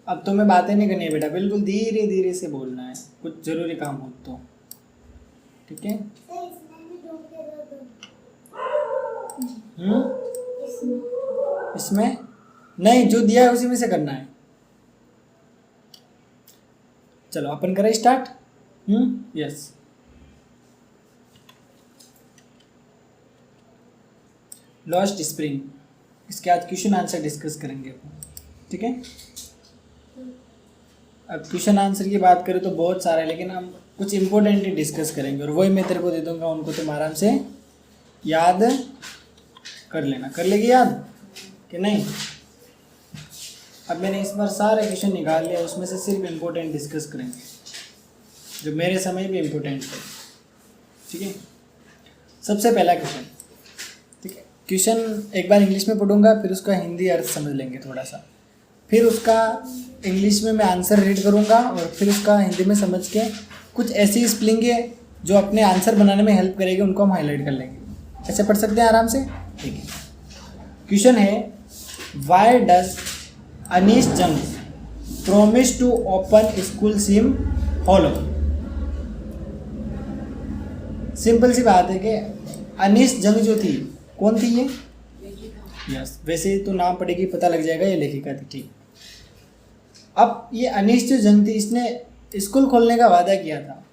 अब तुम्हें बातें नहीं करनी है बेटा, बिल्कुल धीरे धीरे से बोलना है, कुछ जरूरी काम हो तो, ठीक है। इसमें नहीं, जो दिया है उसी में से करना है। चलो अपन करें स्टार्ट। यस, लॉस्ट स्प्रिंग, इसके आज क्वेश्चन आंसर डिस्कस करेंगे अपन, ठीक है। अब क्वेश्चन आंसर की बात करें तो बहुत सारा है, लेकिन हम कुछ इंपॉर्टेंट ही डिस्कस करेंगे और वही मैं तेरे को दे दूंगा, उनको तुम आराम से याद कर लेना। कर लेगी याद कि नहीं? अब मैंने इस बार सारे क्वेश्चन निकाल लिया, उसमें से सिर्फ इम्पोर्टेंट डिस्कस करेंगे जो मेरे समय भी इम्पोर्टेंट है, ठीक है। सबसे पहला क्वेश्चन, ठीक है। क्वेश्चन एक बार इंग्लिश में पढ़ूंगा, फिर उसका हिंदी अर्थ समझ लेंगे थोड़ा सा, फिर उसका इंग्लिश में मैं आंसर रीड करूंगा और फिर उसका हिंदी में समझ के कुछ ऐसी स्पेलिंग है जो अपने आंसर बनाने में हेल्प करेगी, उनको हम हाईलाइट कर लेंगे। ऐसे पढ़ सकते हैं आराम से, ठीक है। क्वेश्चन है, Y does Anees Jung promise to open school seem hollow. Simple सी बात है कि अनीश जंग जो थी, कौन थी ये? यस, वैसे तो नाम पढ़ेगी पता लग जाएगा, ये लेखिका थी, ठीक। अब ये अनीश जो जंग थी, इसने स्कूल खोलने का वादा किया था,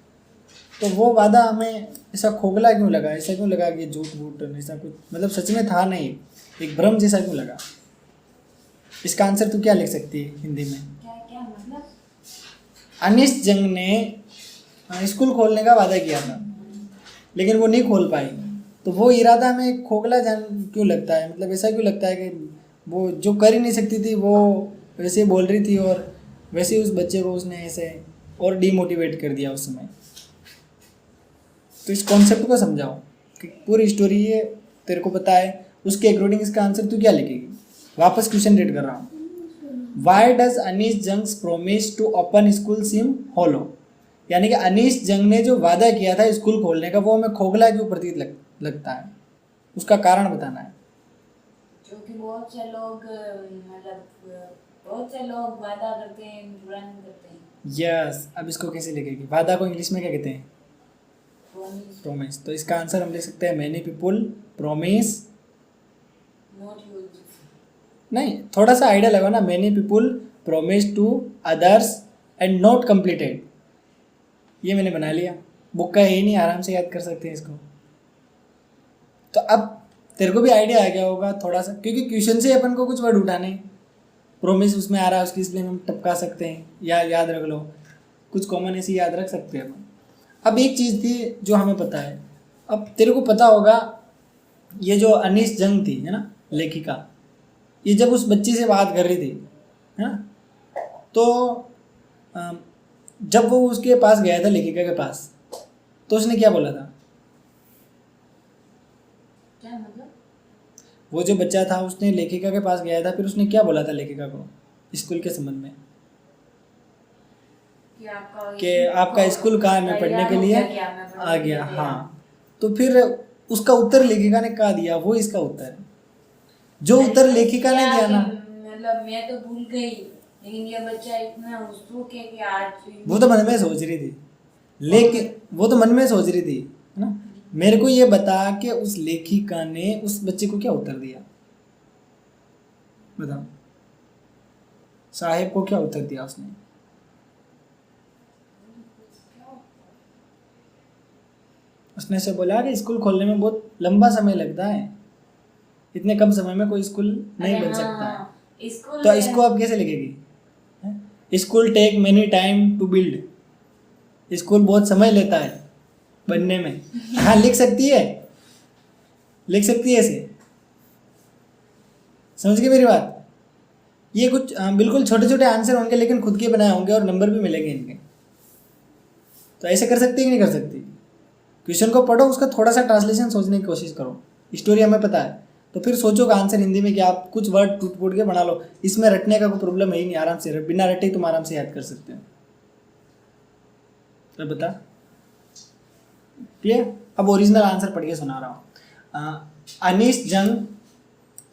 तो वो वादा हमें ऐसा खोखला क्यों लगा? ऐसा क्यों लगा कि झूठ बूठ ऐसा कुछ, मतलब सच में था नहीं, एक भ्रम जैसा क्यों लगा? इसका आंसर तू क्या लिख सकती है हिंदी में? क्या मतलब? अनीश जंग ने स्कूल खोलने का वादा किया था, लेकिन वो नहीं खोल पाई, तो वो इरादा हमें खोखला जान क्यों लगता है? मतलब ऐसा क्यों लगता है कि वो जो कर ही नहीं सकती थी वो वैसे ही बोल रही थी, और वैसे ही उस बच्चे को उसने ऐसे और डीमोटिवेट कर दिया उस समय। तो इस कॉन्सेप्ट को समझाओ कि पूरी स्टोरी ये तेरे को पता है, उसके अकॉर्डिंग इसका आंसर तू क्या लिखेगी। वापस क्वेश्चन रीड कर रहा हूँ। Y does Anees Jung promise to open school seem hollow, यानी कि अनीश जंग ने जो वादा किया था स्कूल खोलने का, वो हमें खोखला क्यों प्रतीत लगता है, उसका कारण बताना है। क्योंकि बहुत से लोग वादा करते हैं, पूरा नहीं करते हैं। यस, अब इसको कैसे लिखेगी? वादा को इंग्लिश में क्या कहते हैं? प्रोमिस। तो इसका आंसर हम लिख सकते हैं, many people promise not use. नहीं, थोड़ा सा आइडिया लगाओ ना। Many people promise to others and not completed, ये मैंने बना लिया, बुक का है ही नहीं, आराम से याद कर सकते हैं इसको। तो अब तेरे को भी आइडिया आ गया होगा थोड़ा सा, क्योंकि क्वेश्चन से अपन को कुछ वर्ड उठाने, प्रोमिस उसमें आ रहा है, उसकी इसलिए हम टपका सकते हैं, या याद रख लो, कुछ कॉमन ऐसी याद रख सकते हैं अपन। अब एक चीज़ थी जो हमें पता है, अब तेरे को पता होगा, ये जो अनीश जंग थी है ना लेखिका, ये जब उस बच्ची से बात कर रही थी है ना, तो जब वो उसके पास गया था, लेखिका के पास, तो उसने क्या बोला था? क्या मतलब? वो जो बच्चा था उसने लेखिका के पास गया था, फिर उसने क्या बोला था लेखिका को स्कूल के संबंध में? कि आपका स्कूल कहाँ है, मैं पढ़ने के लिए आ गया। हाँ, तो फिर उसका उत्तर लेखिका ने क्या दिया? वो इसका उत्तर है, जो उत्तर लेखिका ने दिया ना, मतलब मैं तो भूल गई, लेकिन ये बच्चा इतना उत्सुक है कि आज वो तो मन में सोच रही थी, लेकिन वो तो मन में सोच रही थी है ना। मेरे को ये बता कि उस लेखिका ने उस बच्चे को क्या उत्तर दिया, बताओ। साहेब को क्या उत्तर दिया उसने? उसने से बोला कि स्कूल खोलने में बहुत लंबा समय लगता है, इतने कम समय में कोई स्कूल नहीं बन सकता है। तो इसको आप कैसे लिखेगी? School take many time to build, school बहुत समय लेता है बनने में। हाँ, लिख सकती है, लिख सकती है ऐसे, समझ गए मेरी बात? ये कुछ बिल्कुल छोटे छोटे आंसर होंगे, लेकिन खुद के बनाए होंगे और नंबर भी मिलेंगे इनके। तो ऐसे कर सकती है कि नहीं कर सकती? क्वेश्चन को पढ़ो, उसका थोड़ा सा ट्रांसलेशन सोचने की कोशिश करो। स्टोरी हमें पता है, तो फिर सोचो का आंसर हिंदी में क्या, आप कुछ वर्ड टूट फूट के बना लो, इसमें रटने का कोई प्रॉब्लम है ही नहीं, आराम से बिना रटे तुम आराम से याद कर सकते हो। तो बता, ठीक है? अब ओरिजिनल आंसर पढ़ के सुना रहा हूँ। Anees Jung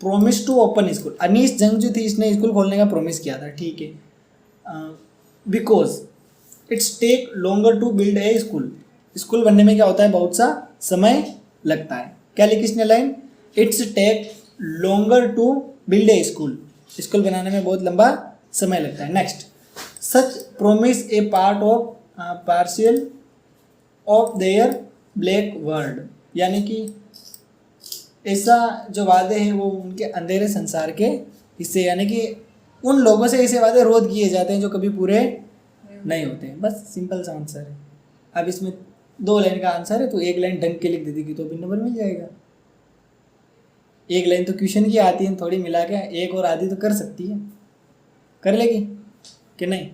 promise to open school, Anees Jung जो थी इसने स्कूल खोलने का प्रोमिस किया था, ठीक है। Because it's take longer to build a school. School बनने में क्या होता है, बहुत सा समय लगता है। क्या लिखी इसने line, it's take longer to build a school, school बनाने में बहुत लंबा समय लगता है। Next, such promise a part of partial of their black world, यानी कि ऐसा जो वादे हैं वो उनके अंधेरे संसार के हिस्से, यानी कि उन लोगों से ऐसे वादे रोज किए जाते हैं जो कभी पूरे नहीं होते हैं। बस सिंपल सा आंसर है। अब इसमें 2 लाइन का आंसर है, तो 1 लाइन ढंग के लिख देती तो भी नंबर मिल जाएगा। 1 लाइन तो क्वेश्चन की आती है, थोड़ी मिला के 1 और आधी तो कर सकती है, कर लेगी कि नहीं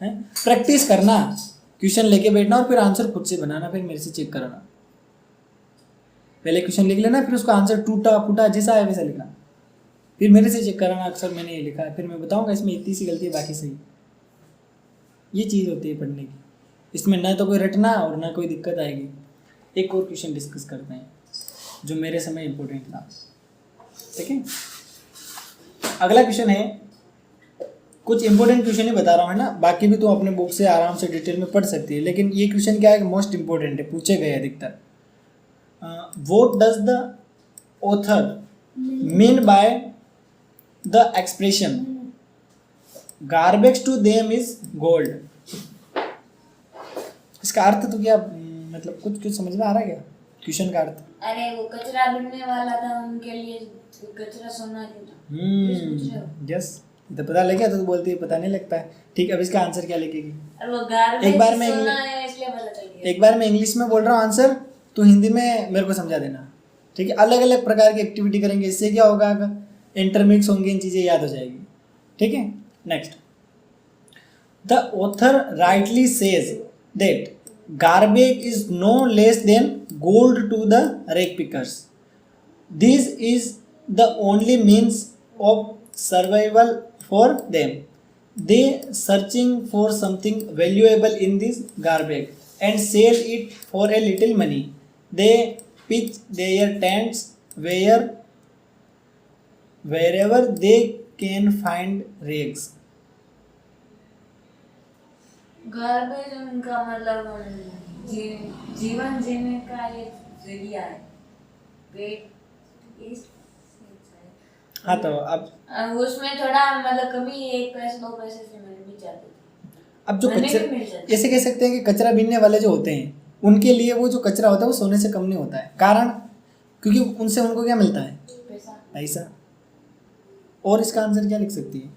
है? प्रैक्टिस करना, क्वेश्चन लेके बैठना और फिर आंसर खुद से बनाना, फिर मेरे से चेक कराना। पहले क्वेश्चन लिख लेना, फिर उसका आंसर टूटा फूटा जैसा है वैसा लिखना, फिर मेरे से चेक कराना अक्सर मैंने ये लिखा है, फिर मैं बताऊंगा इसमें इतनी सी गलती है बाकी सही। ये चीज़ होती है पढ़ने की, इसमें ना तो कोई रटना और ना कोई दिक्कत आएगी। एक और क्वेश्चन डिस्कस करते हैं जो मेरे समय इम्पोर्टेंट था, ठीक है। अगला क्वेश्चन है, कुछ इंपॉर्टेंट क्वेश्चन ही बता रहा हूँ है ना, बाकी भी तो अपने बुक से आराम से डिटेल में पढ़ सकती है, लेकिन ये क्वेश्चन क्या है, मोस्ट इंपॉर्टेंट है, पूछे गए अधिकतर। What does the author mean by the expression garbage to them is gold? इसका अर्थ तो क्या, मतलब कुछ समझ में आ रहा है क्या क्वेश्चन का अर्थ? अरे वो कचरा बिनने वाला था, उनके लिए कचरा सोना था। यस, तो पता लग गया, तो बोलती है पता नहीं लगता है। ठीक, अब इसका आंसर क्या लिखेगी? और वो गार्बेज एक बार मैं सोना है इसलिए पता चल गया। एक बार मैं इंग्लिश में बोल रहा हूँ आंसर, तो हिंदी में मेरे को समझा देना, ठीक है। अलग अलग प्रकार की एक्टिविटी करेंगे, इससे क्या होगा, इंटरमिक्स होंगे, इन चीज़ें याद हो जाएगी, ठीक है। Next, the author rightly says that garbage is no less than gold to the rake pickers. This is the only means of survival for them. They searching for something valuable in this garbage and sell it for a little money. They pitch their tents wherever they can find rakes. Garbage उनका मतलब जीवन जीने का एक जरिया है। Wait इस हाँ, तो अब उसमें थोड़ा मतलब कभी 1 पैसे 2 पैसे से मिल भी जाती थी। अब जो कचरा, ऐसे कह सकते हैं कि कचरा बीनने वाले जो होते हैं उनके लिए वो जो कचरा होता है वो सोने से कम नहीं होता है। कारण, क्योंकि उनसे उनको क्या मिलता है, पैसा। और इसका आंसर क्या लिख सकती है?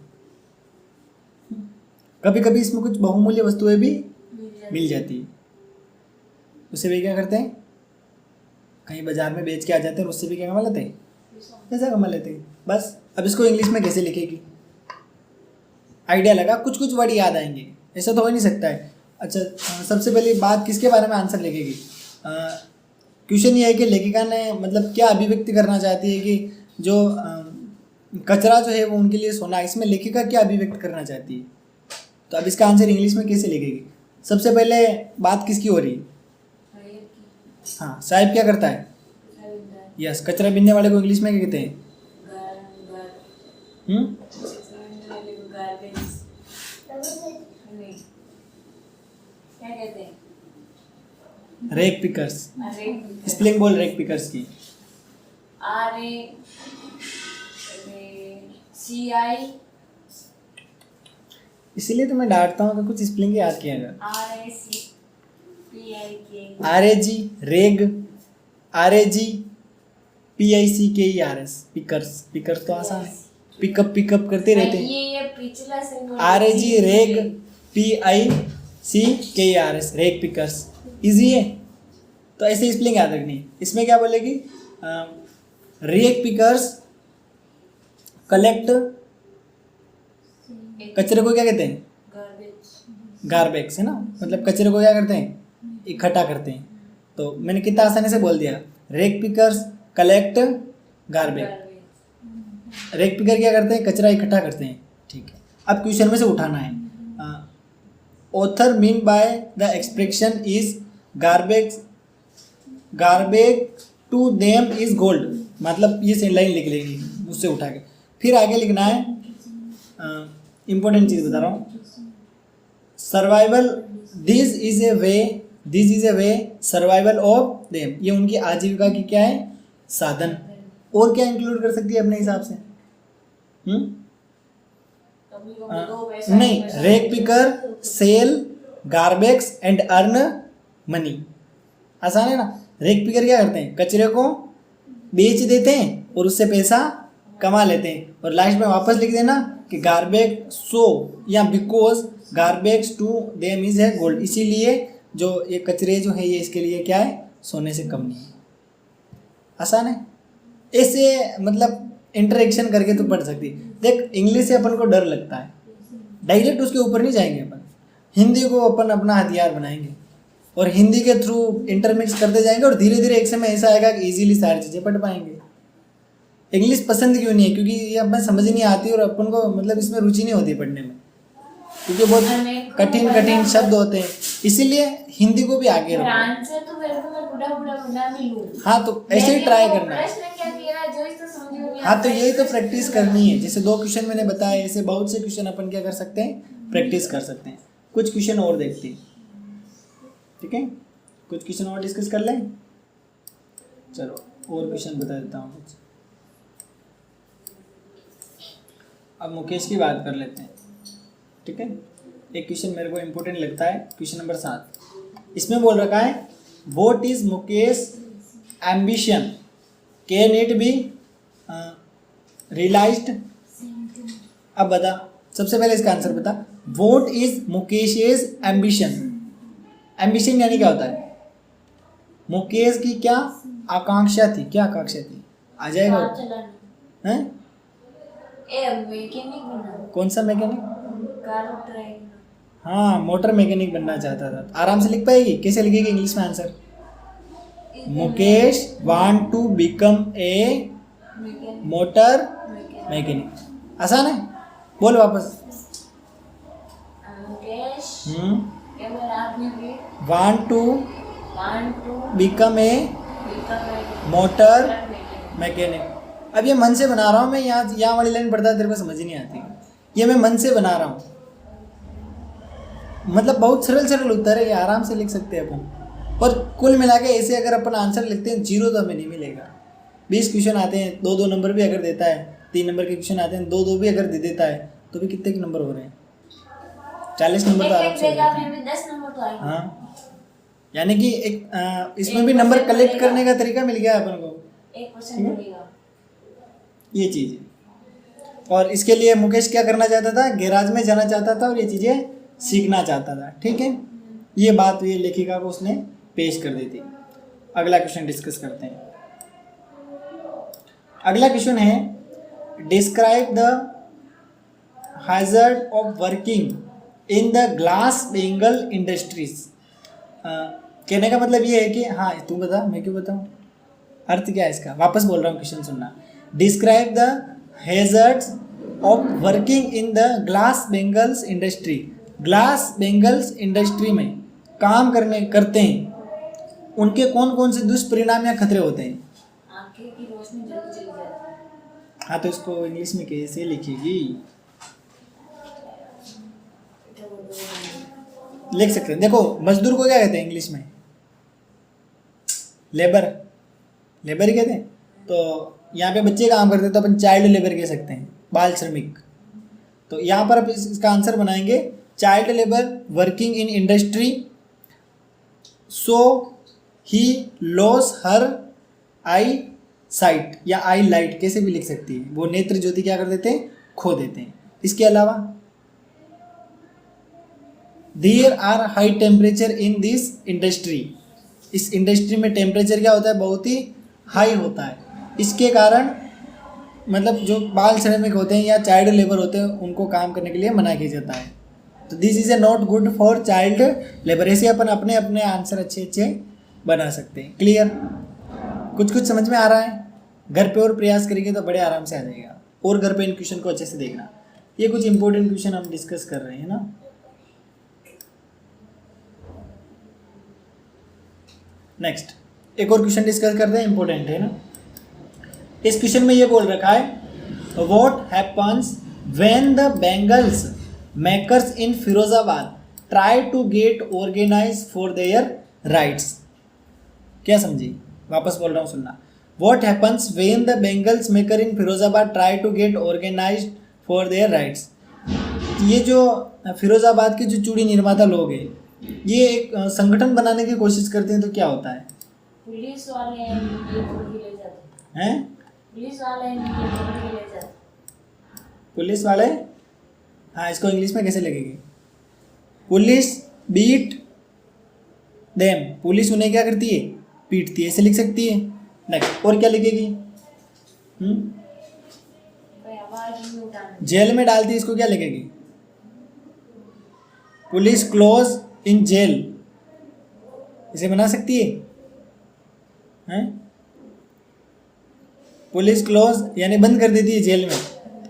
कभी कभी इसमें कुछ बहुमूल्य वस्तुएं भी मिल जाती है, उससे भी क्या करते हैं, कहीं बाजार में बेच के आ जाते हैं और उससे भी क्या कमा लेते हैं, पैसा कमा लेते हैं। बस, अब इसको इंग्लिश में कैसे लिखेगी, आइडिया लगा, कुछ कुछ वर्ड याद आएंगे, ऐसा तो हो नहीं सकता है। अच्छा, सबसे पहली बात किसके बारे में आंसर लिखेगी? क्वेश्चन ये है कि लेखिका ने मतलब क्या अभिव्यक्ति करना चाहती है कि जो कचरा जो है वो उनके लिए सोना, इसमें लेखिका क्या अभिव्यक्त करना चाहती है? तो अब इसका आंसर इंग्लिश में कैसे लिखेगी? सबसे पहले बात किसकी हो रही है? हाँ, साहिब क्या करता है? यस, कचरा बीनने वाले को इंग्लिश में क्या कहते हैं? क्या कहते हैं? Rag pickers. स्पेलिंग बोल रेक पिकर्स की। RACI। इसीलिए तो मैं डांटता हूँ कि कुछ स्पेलिंग याद किया जाए। RAG रेग, RAG PICKERS पिकर्स। पिकर्स तो आसान है, पिकअप करते रहते हैं। ये पिछला से RAG रेग PICKERS रेग पिकर्स, इजी है, तो ऐसे स्पेलिंग याद रखनी है। इसमें क्या बोलेगी? रेग पिकर्स कलेक्ट, कचरे को क्या कहते हैं? गार्बेज है ना, मतलब कचरे को क्या करते हैं? इकट्ठा करते हैं। तो मैंने कितना आसानी से बोल दिया, rag pickers collect garbage. Rag picker क्या करते हैं? कचरा इकट्ठा करते हैं, ठीक है। अब क्वेश्चन में से उठाना है, author mean by the expression is garbage to them is gold, मतलब ये लाइन लिख लेगी उससे उठा के। फिर आगे लिखना है इंपॉर्टेंट चीज बता रहा हूँ। Survival, this is A way survival of them, ये उनकी आजीविका की क्या है, साधन। और क्या इंक्लूड कर सकती है अपने हिसाब से? नहीं, rag picker sell garbage and earn money. आसान है ना। रेक पिकर क्या करते हैं, कचरे को बेच देते हैं और उससे पैसा कमा लेते हैं, और लास्ट में वापस लिख देना कि गार्बेज सो या because garbage to them is है गोल्ड, इसीलिए जो ये कचरे जो है ये इसके लिए क्या है, सोने से कम नहीं है। आसान है। ऐसे मतलब इंटरेक्शन करके तो पढ़ सकती। देख इंग्लिश से अपन को डर लगता है, डायरेक्ट उसके ऊपर नहीं जाएंगे अपन, हिंदी को अपन अपना हथियार बनाएंगे और हिंदी के थ्रू इंटरमिक्स करते जाएंगे, और धीरे धीरे एक समय ऐसा आएगा कि इजीली सारी चीज़ें पढ़ पाएंगे। इंग्लिश पसंद क्यों नहीं है? क्योंकि ये अपन समझ नहीं आती और अपन को मतलब इसमें रुचि नहीं होती पढ़ने में, क्योंकि बहुत कठिन कठिन शब्द होते हैं, इसीलिए हिंदी को भी आगे रखो। आंसर तो मेरे को मैं बुढ़ा मिलूं। हाँ तो ऐसे ही ट्राई करना है। प्रश्न क्या दिया जो इसको समझ में नहीं हाँ तो आता, यही तो प्रैक्टिस करनी है। जैसे 2 क्वेश्चन मैंने बताया, ऐसे बहुत से क्वेश्चन अपन क्या कर सकते हैं, प्रैक्टिस कर सकते हैं। कुछ क्वेश्चन और देखते हैं, ठीक है, कुछ क्वेश्चन और डिस्कस कर लें। चलो और क्वेश्चन बता देता हूँ कुछ। अब मुकेश की बात कर लेते हैं, ठीक है। एक क्वेश्चन मेरे को इम्पोर्टेंट लगता है, क्वेश्चन नंबर 7। इसमें बोल रखा है what is Mukesh ambition, can it be realized. अब बता, सबसे पहले इसका आंसर बता। What is Mukesh's ambition. Ambition यानी क्या होता है? मुकेश की क्या आकांक्षा थी, क्या आकांक्षा थी? आ जाएगा कार चलाना। हैं? मैकेनिक बनना। कौन सा मैकेनिक? Car driving. हाँ, मोटर मैकेनिक बनना चाहता था। आराम से लिख पाएगी? कैसे लिखेगी इंग्लिश में answer? Mukesh want to become a motor mechanic. आसान है, बोल वापस। Mukesh want to become a motor mechanic. अब ये मन से बना रहा हूँ मैं, यहाँ वाली लाइन पढ़ता तेरे को समझ ही नहीं आती, ये मैं मन से बना रहा हूँ। मतलब बहुत सरल सरल उत्तर है, ये आराम से लिख सकते हैं अपन। और कुल मिला के ऐसे अगर अपन आंसर लिखते हैं 0 तो हमें नहीं मिलेगा। 20 क्वेश्चन आते हैं, 2-2 नंबर भी अगर देता है, 3 नंबर के क्वेश्चन आते हैं 2-2 भी अगर दे देता है, तो भी कितने के नंबर हो रहे हैं? 40 नंबर तो आराम से। 10 नंबर तो आएंगे। हाँ, यानी कि एक इसमें भी नंबर कलेक्ट करने का तरीका मिल गया अपन को। 1% मिलेगा, ये चीज़ है। और इसके लिए मुकेश क्या करना चाहता था? गैराज में जाना चाहता था और ये चीज़ें सीखना चाहता था, ठीक है। ये बात ये लेखिका को उसने पेश कर दी थी। अगला क्वेश्चन डिस्कस करते हैं। अगला क्वेश्चन है describe the hazard of working in the glass Bengal industries. कहने का मतलब ये है कि हाँ तू बता, मैं क्यों बताऊँ, अर्थ क्या है इसका? वापस बोल रहा हूँ, क्वेश्चन सुनना। Describe the hazards of working in the glass bangles industry. Glass bangles industry में काम करते हैं, उनके कौन कौन से दुष्परिणाम या खतरे होते हैं? आंखें की रोशनी जल्दी चली जाती है। हाँ तो इसको इंग्लिश में कैसे लिखेगी? लिख सकते हैं। देखो मजदूर को क्या कहते हैं इंग्लिश में? लेबर, लेबर ही कहते हैं। तो यहाँ पे बच्चे काम करते हैं तो अपन चाइल्ड लेबर कह सकते हैं, बाल श्रमिक। तो यहाँ पर अब इसका आंसर बनाएंगे child labour working in industry, so he loss her I site या आई लाइट, कैसे भी लिख सकती है। वो नेत्र ज्योति क्या कर देते हैं? खो देते हैं। इसके अलावा there are high temperature in this industry. इस इंडस्ट्री में टेम्परेचर क्या होता है? बहुत ही हाई होता है। इसके कारण मतलब जो बाल श्रमिक होते हैं या चाइल्ड लेबर होते हैं उनको काम करने के लिए मना किया जाता है। तो this is a not good for child labour. ऐसे अपन अपने अपने आंसर अच्छे अच्छे बना सकते हैं। क्लियर? कुछ कुछ समझ में आ रहा है? घर पे और प्रयास करेंगे तो बड़े आराम से आ जाएगा। और घर पे इन क्वेश्चन को अच्छे से देखना। ये कुछ इंपॉर्टेंट क्वेश्चन हम डिस्कस कर रहे हैं ना। नेक्स्ट एक और क्वेश्चन डिस्कस करते हैं, इंपॉर्टेंट है ना। इस क्वेश्चन में ये बोल रखा है what happens when the bangles makers in Firozabad try to get organise for their rights. क्या समझी? वापस बोल रहा हूँ, सुनना। What happens when the bangles maker in Firozabad try to get organized for their rights? ये जो फिरोजाबाद के जो चूड़ी निर्माता लोग हैं, ये एक संगठन बनाने की कोशिश करते हैं, तो क्या होता है? पुलिस वाले इनके पकड़ के ले जाते हैं? पुलिस वाले इनके पकड़ के ले जाते। पुलिस वाले, हाँ, इसको इंग्लिश में कैसे लगेगी? पुलिस बीट देम, पुलिस उन्हें क्या करती है? पीटती है, ऐसे लिख सकती है। नेक्स्ट, और क्या लिखेगी? भाई आवाज नहीं उठाना। जेल में डालती है, इसको क्या लिखेगी? पुलिस क्लोज इन जेल, इसे बना सकती है? हैं? पुलिस क्लोज यानी बंद कर देती है जेल में।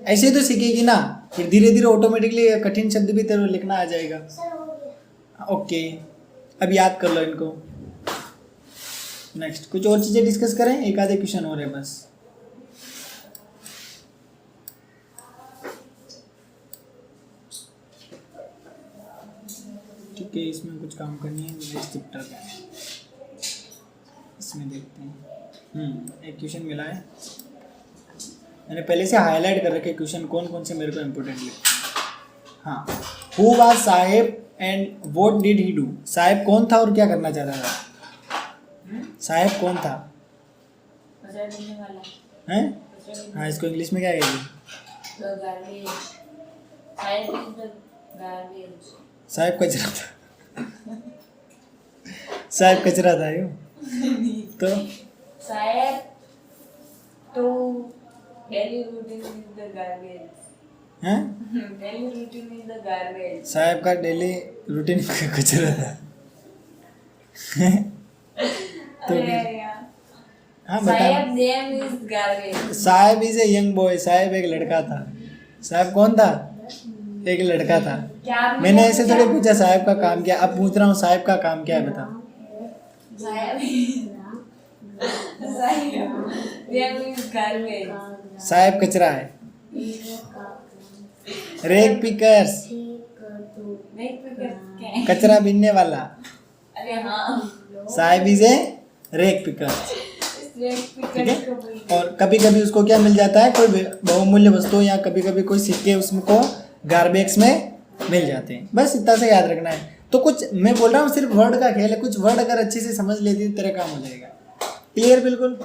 ऐसे ही तो सीखेगी ना, फिर धीरे धीरे ऑटोमेटिकली कठिन शब्द भी तेरे को लिखना आ जाएगा। ओके, अब याद कर लो इनको। नेक्स्ट, कुछ और चीज़ें डिस्कस करें? एक आधे क्वेश्चन हो रहे हैं बस। ठीक है, इसमें कुछ काम करनी है, नेक्स्ट चैप्टर का है, इसमें देखते हैं। एक क्वेश्चन मिला है, मैंने पहले से हाईलाइट कर रखे क्वेश्चन कौन कौन से मेरे को इम्पोर्टेंट लगते हैं। हाँ, who was Saheb and what did he do? Saheb कौन था और क्या करना चाहता था? साहेब कौन था? कचरा देने वाला हैं? कचरा देने हाँ, इसको इंग्लिश में क्या कहेगी? the garbage Saheb is the garbage साहेब कचरा था। साहेब कचरा था यूँ तो साहेब तो daily routine is the garbage हैं? daily routine is the garbage साहेब का डेली रूटीन कचरा था। तो अरे फिर- यार हाँ बता। Saheb name is garbage Saheb is a young boy, Saheb एक लड़का था। साहेब कौन था? एक लड़का था। क्या आपने मैंने क्या ऐसे पूछा? थोड़े पूछा साहेब का काम क्या, अब पूछ रहा हूँ साहेब का काम क्या है, बता। साहेब name is garbage साहेब कचरा है। रेक पिकर्स, नहीं क्या कचरा बीनने वाला। अरे हाँ साहेब इज ए रेक पिकर। ठीक है, और कभी कभी उसको क्या मिल जाता है, कोई बहुमूल्य वस्तु या कभी कभी कोई सिक्के उसको गार्बेज में मिल जाते हैं। बस इतना से याद रखना है। तो कुछ मैं बोल रहा हूँ सिर्फ वर्ड का खेल है, कुछ वर्ड अगर अच्छे से समझ लेती तो तेरा काम हो जाएगा। क्लियर बिल्कुल?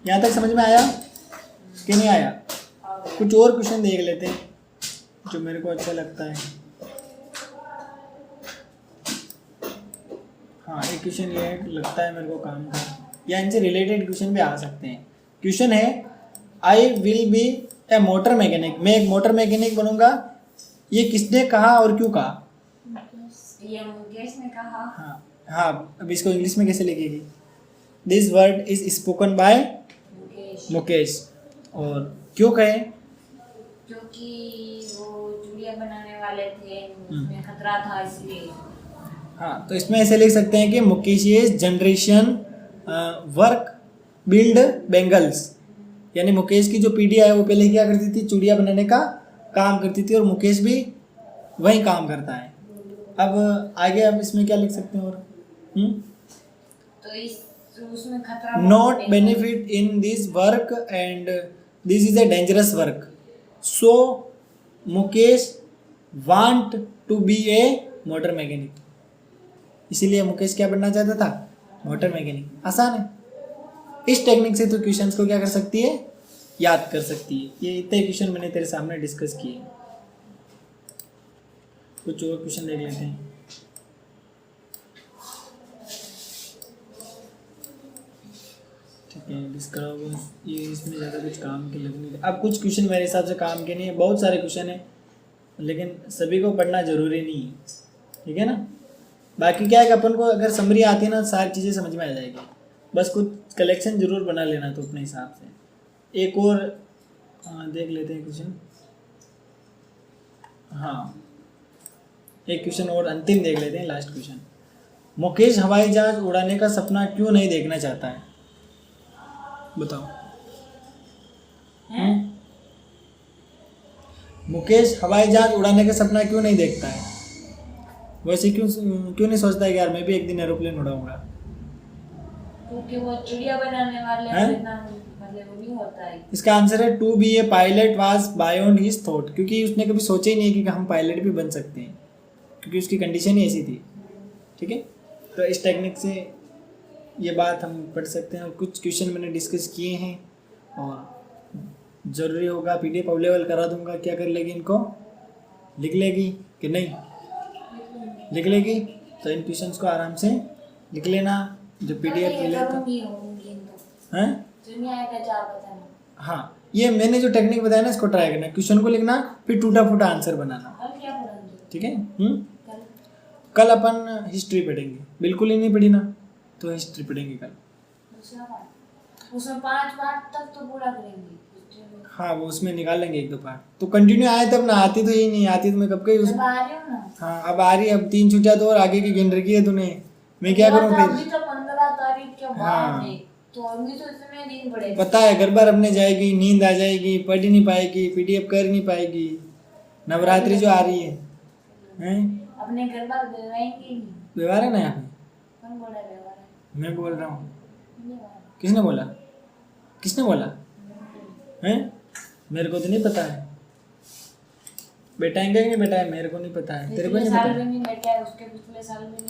यहाँ तक समझ में आया कि नहीं आया? कुछ और क्वेश्चन देख लेते हैं जो मेरे को अच्छा लगता है। हाँ, एक क्वेश्चन ये लगता है मेरे को काम का, या इनसे रिलेटेड क्वेश्चन भी आ सकते हैं। क्वेश्चन है, I will be a motor mechanic, मैं एक मोटर मैकेनिक बनूंगा। ये किसने कहा और क्यों कहा? ये मुकेश ने कहा। हाँ, अब इसको इंग्लिश में कैसे लिखेगी? This word is spoken by Mukesh. और क्यों कहे? क्योंकि वो चूड़ियाँ बनाने वाले थे, उसमें खतरा था इसलिए। हाँ, तो इसमें ऐसे लिख सकते हैं कि Mukesh generation work build bangles, यानी मुकेश की जो पीढ़ी है वो पहले क्या करती थी? चूड़ियाँ बनाने का काम करती थी, और मुकेश भी वही काम करता है। अब आगे अब इसमें क्या लिख सकते हैं और? तो इस उसमें खतरा not benefit in this work and this is a dangerous work, so Mukesh want to be a motor mechanic. इसीलिए मुकेश क्या बनना चाहता था? Motor mechanic. आसान है। इस टेक्निक से तो क्वेश्चंस को क्या कर सकती है? याद कर सकती है। ये इतने क्वेश्चन मैंने तेरे सामने डिस्कस किए। कुछ और क्वेश्चन देख लेते हैं। ठीक है, डिस्कस ये इसमें ज़्यादा कुछ काम के लग नहीं रहे। अब कुछ क्वेश्चन मेरे हिसाब से काम के नहीं है, बहुत सारे क्वेश्चन है, लेकिन सभी को पढ़ना जरूरी नहीं है। ठीक है ना? बाकी क्या है कि अपन को अगर समरी आती है ना, सारी चीज़ें समझ में आ जाएगी। बस कुछ कलेक्शन जरूर बना लेना तो अपने हिसाब से। एक और देख लेते हैं क्वेश्चन। हाँ, एक क्वेश्चन और अंतिम देख लेते हैं, लास्ट क्वेश्चन। मुकेश हवाई जहाज उड़ाने का सपना क्यों नहीं देखना चाहता है? बताओ। मुकेश हवाई जहाज उड़ाने का सपना क्यों नहीं देखता है? वैसे क्यों क्यों नहीं सोचता है कि यार मैं भी एक दिन एरोप्लेन उड़ाऊंगा? क्योंकि वो चिड़िया बनाने वाले हैं? इतना मतलब वो नहीं होता है। इसका आंसर है to be a pilot was beyond his thought, क्योंकि उसने कभी सोचा ही नहीं कि हम पायलट भी बन सकते हैं, क्योंकि उसकी कंडीशन ही ऐसी थी। ठीक है, तो इस टेक्निक से ये बात हम पढ़ सकते हैं। और कुछ क्वेश्चन मैंने डिस्कस किए हैं, और ज़रूरी होगा PDF अवेलेबल करा दूंगा। क्या कर लेगी इनको? लिख लेगी कि नहीं? लिख लेगी। तो इन क्वेश्चंस को आराम से लिख लेना, जो PDF मिले तो। हैं? हाँ, ये मैंने जो टेक्निक बताया ना, इसको ट्राई करना। क्वेश्चन को लिखना, फिर टूटा फूटा आंसर बनाना। ठीक है? कल अपन हिस्ट्री पढ़ेंगे। बिल्कुल ही नहीं पढ़ी ना, तो हिस्ट्री पढ़ेंगे कल। उसमें 5 पार्ट तक तो पूरा करेंगे। हाँ, वो उसमें निकाल लेंगे 1-2 पार्ट। तो कंटिन्यू आए तब ना, आती तो ही नहीं, आती तो मैं कब गई अब आ रही हूँ ना। हाँ, अब आ रही है। अब 3 छुट्टियां तो और आगे की गिन रखी है तूने, मैं क्या करूँ अभी फिर? तो 15 तारीख के बाद हाँ। है, तो अभी तो इतने दिन पड़ेगा। पता है, घर बार अपने जाएगी, नींद आ जाएगी, पढ़ ही नहीं पाएगी, PDF कर नहीं पाएगी। नवरात्रि जो आ रही है, हैं? अपने घर बार रहेंगे नहीं। व्यवहार है ना यहाँ पे? कौन बोला व्यवहार है? मैं बोल रहा हूँ। नहीं बोला। किसने बोला? किसने बोला? हैं? मेरे को तो नहीं पता है। बैठाएंगे कि नहीं बैठाए मेरे को नहीं पता है, तेरे को पिछले नहीं साल पता भी है? नहीं बैठा है, उसके पिछले साल भी नहीं।